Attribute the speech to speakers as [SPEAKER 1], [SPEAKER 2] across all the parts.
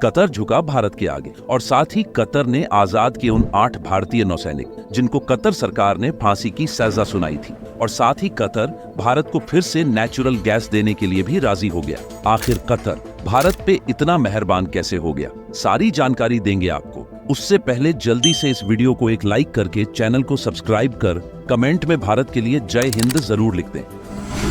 [SPEAKER 1] Qatar झुका भारत के आगे और साथ ही कतर ने आजाद किए उन 8 भारतीय नौसैनिक जिनको कतर सरकार ने फांसी की सजा सुनाई थी, और साथ ही कतर भारत को फिर से नेचुरल गैस देने के लिए भी राजी हो गया। आखिर कतर भारत पे इतना मेहरबान कैसे हो गया, सारी जानकारी देंगे आपको। उससे पहले जल्दी से इस वीडियो को एक लाइक करके चैनल को सब्सक्राइब कर कमेंट में भारत के लिए जय हिंद जरूर लिख दें।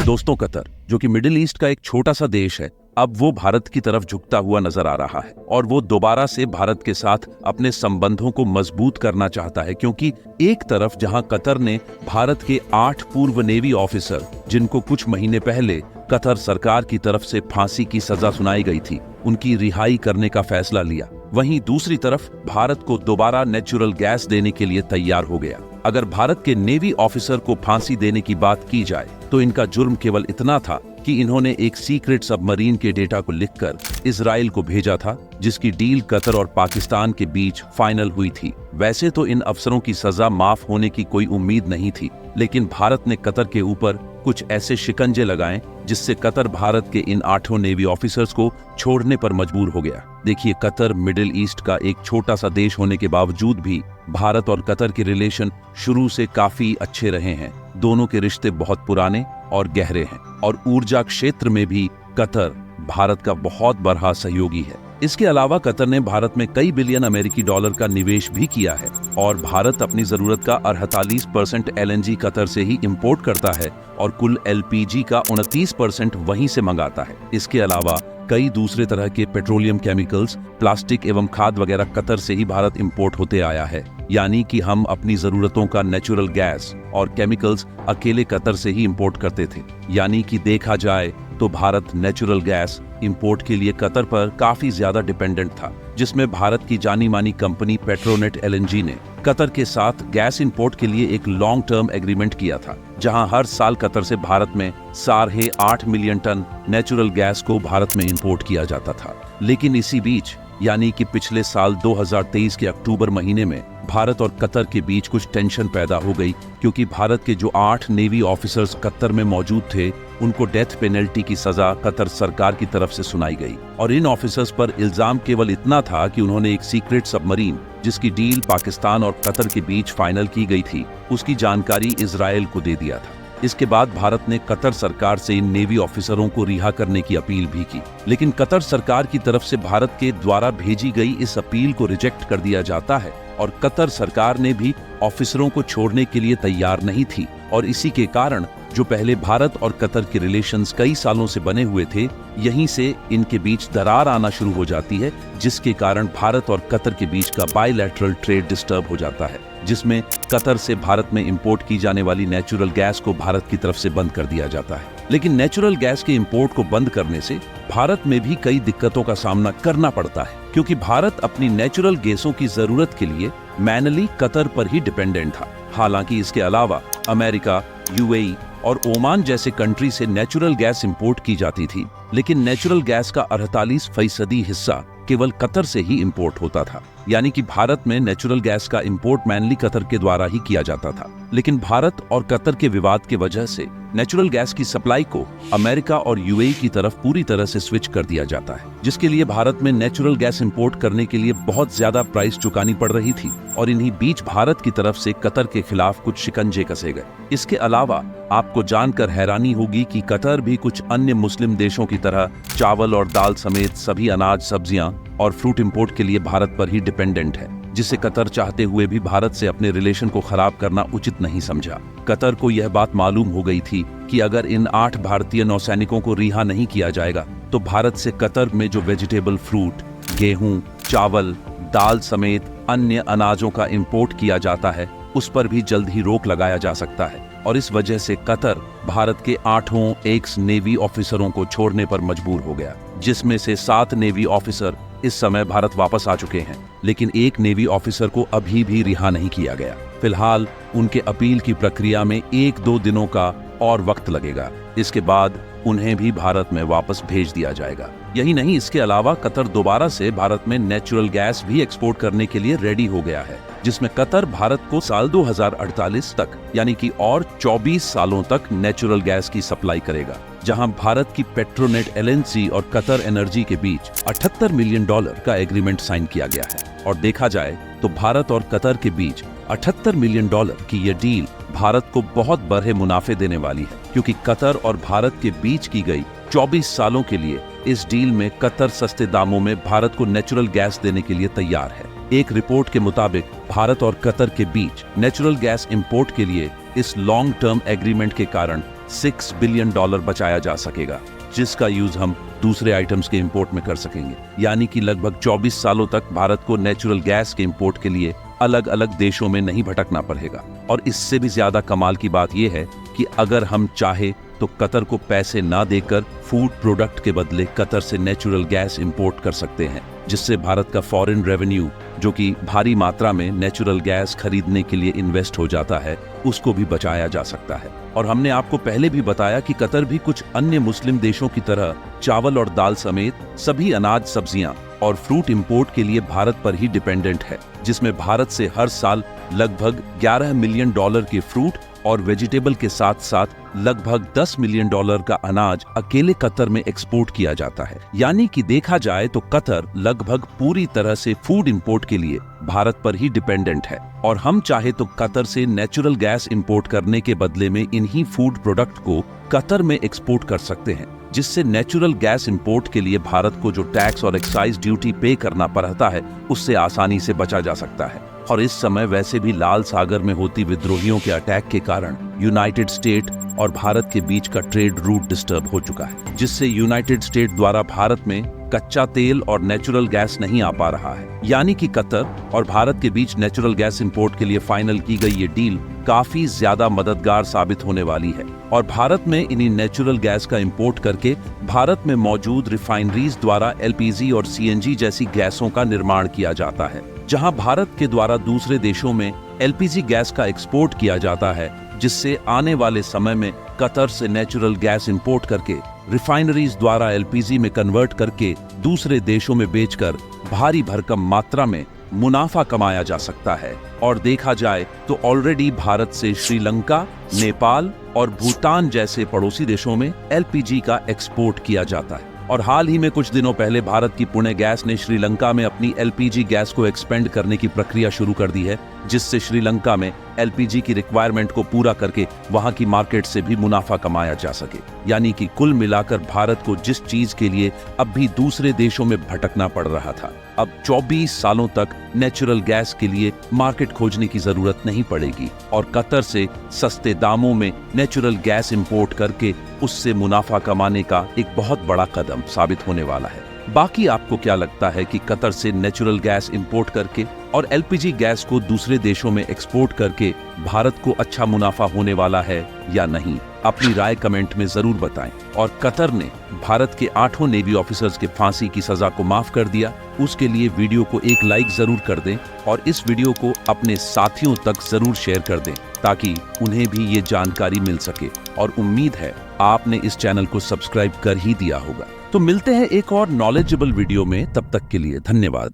[SPEAKER 1] दोस्तों, कतर जो कि मिडिल ईस्ट का एक छोटा सा देश है, अब वो भारत की तरफ झुकता हुआ नजर आ रहा है और वो दोबारा से भारत के साथ अपने संबंधों को मजबूत करना चाहता है, क्योंकि एक तरफ जहां कतर ने भारत के 8 पूर्व नेवी ऑफिसर जिनको कुछ महीने पहले कतर सरकार की तरफ से फांसी की सजा सुनाई गई थी, उनकी रिहाई करने का फैसला लिया, वहीं दूसरी तरफ भारत को दोबारा नेचुरल गैस देने के लिए तैयार हो गया। अगर भारत के नेवी ऑफिसर को फांसी देने की बात की जाए तो इनका जुर्म केवल इतना था कि इन्होंने एक सीक्रेट सबमरीन के डेटा को लिखकर इजराइल को भेजा था, जिसकी डील कतर और पाकिस्तान के बीच फाइनल हुई थी। वैसे तो इन अफसरों की सजा माफ होने की कोई उम्मीद नहीं थी, लेकिन भारत ने कतर के ऊपर कुछ ऐसे शिकंजे लगाए जिससे कतर भारत के इन 8 नेवी ऑफिसर्स को छोड़ने पर मजबूर हो गया। देखिए, कतर मिडिल ईस्ट का एक छोटा सा देश होने के बावजूद भी भारत और कतर के रिलेशन शुरू से काफी अच्छे रहे हैं। दोनों के रिश्ते बहुत पुराने और गहरे हैं और ऊर्जा क्षेत्र में भी कतर भारत का बहुत बड़ा सहयोगी है। इसके अलावा कतर ने भारत में कई बिलियन अमेरिकी डॉलर का निवेश भी किया है और भारत अपनी जरूरत का 48% LNG कतर से ही इंपोर्ट करता है और कुल LPG का 29% वहीं से मंगाता है। इसके अलावा कई दूसरे तरह के पेट्रोलियम केमिकल्स, प्लास्टिक एवं खाद वगैरह कतर से ही भारत इंपोर्ट होते आया है। यानी कि हम अपनी जरूरतों का नेचुरल गैस और केमिकल्स अकेले कतर से ही इंपोर्ट करते थे। यानी कि देखा जाए तो भारत नेचुरल गैस इंपोर्ट के लिए कतर पर काफी ज्यादा डिपेंडेंट था, जिसमें भारत की जानी मानी कंपनी पेट्रोनेट LNG ने कतर के साथ गैस इंपोर्ट के लिए एक लॉन्ग टर्म एग्रीमेंट किया था, जहां हर साल कतर से भारत में 8.5 मिलियन टन नेचुरल गैस को भारत में इंपोर्ट किया जाता था। लेकिन इसी बीच यानी कि पिछले साल 2023 के अक्टूबर महीने में भारत और कतर के बीच कुछ टेंशन पैदा हो गई, क्योंकि भारत के जो 8 नेवी ऑफिसर्स कतर में मौजूद थे, उनको डेथ पेनल्टी की सजा कतर सरकार की तरफ से सुनाई गई। और इन ऑफिसर्स पर इल्जाम केवल इतना था कि उन्होंने एक सीक्रेट सबमरीन जिसकी डील पाकिस्तान और कतर के बीच फाइनल की गई थी, उसकी जानकारी इजराइल को दे दिया था। इसके बाद भारत ने कतर सरकार से इन नेवी ऑफिसरों को रिहा करने की अपील भी की, लेकिन कतर सरकार की तरफ से भारत के द्वारा भेजी गई इस अपील को रिजेक्ट कर दिया जाता है और कतर सरकार ने भी ऑफिसरों को छोड़ने के लिए तैयार नहीं थी। और इसी के कारण जो पहले भारत और कतर के रिलेशंस कई सालों से बने हुए थे, यहीं से इनके बीच दरार आना शुरू हो जाती है, जिसके कारण भारत और कतर के बीच का बायलैटरल ट्रेड डिस्टर्ब हो जाता है, जिसमें कतर से भारत में इंपोर्ट की जाने वाली नेचुरल गैस को भारत की तरफ से बंद कर दिया जाता है। लेकिन नेचुरल गैस के इंपोर्ट को बंद करने से भारत में भी कई दिक्कतों का सामना करना पड़ता है, क्योंकि भारत अपनी नेचुरल गैसों की जरूरत के लिए मैनली कतर पर ही डिपेंडेंट था। हालांकि इसके अलावा अमेरिका, UAE और ओमान जैसे कंट्री से नेचुरल गैस इंपोर्ट की जाती थी, लेकिन नेचुरल गैस का 48% हिस्सा केवल कतर से ही इंपोर्ट होता था। यानी कि भारत में नेचुरल गैस का इंपोर्ट मैनली कतर के द्वारा ही किया जाता था। लेकिन भारत और कतर के विवाद के वजह से नेचुरल गैस की सप्लाई को अमेरिका और UAE की तरफ पूरी तरह से स्विच कर दिया जाता है, जिसके लिए भारत में नेचुरल गैस इंपोर्ट करने के लिए बहुत ज्यादा प्राइस चुकानी पड़ रही थी। और इन्हीं बीच भारत की तरफ से कतर के खिलाफ कुछ शिकंजे कसे गए। इसके अलावा आपको जानकर हैरानी होगी कि कतर भी कुछ अन्य मुस्लिम देशों की तरह चावल और दाल समेत सभी अनाज, सब्जियां और फ्रूट इंपोर्ट के लिए भारत पर ही डिपेंडेंट है, जिसे कतर चाहते हुए भी भारत से अपने रिलेशन को खराब करना उचित नहीं समझा। कतर को यह बात मालूम हो गई थी कि अगर इन 8 भारतीय नौसैनिकों को रिहा नहीं किया जाएगा तो भारत से कतर में जो वेजिटेबल, फ्रूट, गेहूं, चावल, दाल समेत अन्य अनाजों का इंपोर्ट किया जाता है, उस पर भी जल्द ही रोक लगाया जा सकता है। और इस वजह से कतर भारत के 8 एक्स नेवी ऑफिसरों को छोड़ने पर मजबूर हो गया, जिसमें से 7 नेवी ऑफिसर इस समय भारत वापस आ चुके हैं, लेकिन एक नेवी ऑफिसर को अभी भी रिहा नहीं किया गया। फिलहाल उनके अपील की प्रक्रिया में 1-2 दिनों का और वक्त लगेगा। इसके बाद उन्हें भी भारत में वापस भेज दिया जाएगा। यही नहीं, इसके अलावा कतर दोबारा से भारत में नेचुरल गैस भी एक्सपोर्ट करने के लिए रेडी हो गया है। जिसमें कतर भारत को साल 2048 तक यानी कि और 24 सालों तक नेचुरल गैस की सप्लाई करेगा, जहां भारत की पेट्रोनेट एलएनजी और कतर एनर्जी के बीच $78 मिलियन का एग्रीमेंट साइन किया गया है। और देखा जाए तो भारत और कतर के बीच $78 मिलियन की यह डील भारत को बहुत बड़े मुनाफे देने वाली है, क्योंकि कतर और भारत के बीच की गई 24 सालों के लिए इस डील में कतर सस्ते दामों में भारत को नेचुरल गैस देने के लिए तैयार है। एक रिपोर्ट के मुताबिक भारत और कतर के बीच नेचुरल गैस इंपोर्ट के लिए इस लॉन्ग टर्म एग्रीमेंट के कारण $6 बिलियन बचाया जा सकेगा, जिसका यूज हम दूसरे आइटम्स के इंपोर्ट में कर सकेंगे। यानी कि लगभग 24 सालों तक भारत को नेचुरल गैस के इंपोर्ट के लिए अलग अलग देशों में नहीं भटकना पड़ेगा। और इससे भी ज्यादा कमाल की बात यह है कि अगर हम चाहे तो कतर को पैसे ना देकर फूड प्रोडक्ट के बदले कतर से नेचुरल गैस इंपोर्ट कर सकते हैं, जिससे भारत का फॉरेन रेवेन्यू, जो कि भारी मात्रा में नेचुरल गैस खरीदने के लिए इन्वेस्ट हो जाता है, उसको भी बचाया जा सकता है। और हमने आपको पहले भी बताया कि कतर भी कुछ अन्य मुस्लिम देशों की तरह चावल और दाल समेत सभी अनाज, सब्जियां और फ्रूट इंपोर्ट के लिए भारत पर ही डिपेंडेंट है, जिसमें भारत से हर साल लगभग $11 मिलियन के फ्रूट और वेजिटेबल के साथ साथ लगभग $10 मिलियन का अनाज अकेले कतर में एक्सपोर्ट किया जाता है। यानी कि देखा जाए तो कतर लगभग पूरी तरह से फूड इंपोर्ट के लिए भारत पर ही डिपेंडेंट है। और हम चाहे तो कतर से नेचुरल गैस इंपोर्ट करने के बदले में इन्हीं फूड प्रोडक्ट को कतर में एक्सपोर्ट कर सकते हैं, जिससे नेचुरल गैस इंपोर्ट के लिए भारत को जो टैक्स और एक्साइज ड्यूटी पे करना पड़ता है, उससे आसानी से बचा जा सकता है। और इस समय वैसे भी लाल सागर में होती विद्रोहियों के अटैक के कारण यूनाइटेड स्टेट और भारत के बीच का ट्रेड रूट डिस्टर्ब हो चुका है, जिससे यूनाइटेड स्टेट द्वारा भारत में कच्चा तेल और नेचुरल गैस नहीं आ पा रहा है। यानी कि कतर और भारत के बीच नेचुरल गैस इंपोर्ट के लिए फाइनल की गई ये डील काफी ज्यादा मददगार साबित होने वाली है। और भारत में इन्हीं नेचुरल गैस का इंपोर्ट करके भारत में मौजूद रिफाइनरीज द्वारा एलपीजी और सीएनजी जैसी गैसों का निर्माण किया जाता है, जहां भारत के द्वारा दूसरे देशों में एलपीजी गैस का एक्सपोर्ट किया जाता है, जिससे आने वाले समय में कतर से नेचुरल गैस इंपोर्ट करके रिफाइनरीज द्वारा एलपीजी में कन्वर्ट करके दूसरे देशों में बेचकर भारी भरकम मात्रा में मुनाफा कमाया जा सकता है। और देखा जाए तो ऑलरेडी भारत से श्रीलंका, नेपाल और भूटान जैसे पड़ोसी देशों में एलपीजी का एक्सपोर्ट किया जाता है। और हाल ही में कुछ दिनों पहले भारत की पुणे गैस ने श्रीलंका में अपनी एलपीजी गैस को एक्सपेंड करने की प्रक्रिया शुरू कर दी है, जिससे श्रीलंका में एलपीजी की रिक्वायरमेंट को पूरा करके वहां की मार्केट से भी मुनाफा कमाया जा सके। यानी कि कुल मिलाकर भारत को जिस चीज के लिए अब भी दूसरे देशों में भटकना पड़ रहा था, अब 24 सालों तक नेचुरल गैस के लिए मार्केट खोजने की जरूरत नहीं पड़ेगी और कतर से सस्ते दामों में नेचुरल गैस इंपोर्ट करके उससे मुनाफा कमाने का एक बहुत बड़ा कदम साबित होने वाला है। बाकी आपको क्या लगता है कि कतर से नेचुरल गैस इंपोर्ट करके और एलपीजी गैस को दूसरे देशों में एक्सपोर्ट करके भारत को अच्छा मुनाफा होने वाला है या नहीं? अपनी राय कमेंट में जरूर बताएं। और कतर ने भारत के 8 नेवी ऑफिसर्स के फांसी की सजा को माफ कर दिया, उसके लिए वीडियो को एक लाइक जरूर कर दें और इस वीडियो को अपने साथियों तक जरूर शेयर कर दें, ताकि उन्हें भी ये जानकारी मिल सके। और उम्मीद है आपने इस चैनल को सब्सक्राइब कर ही दिया होगा। तो मिलते हैं एक और नॉलेजेबल वीडियो में, तब तक के लिए धन्यवाद।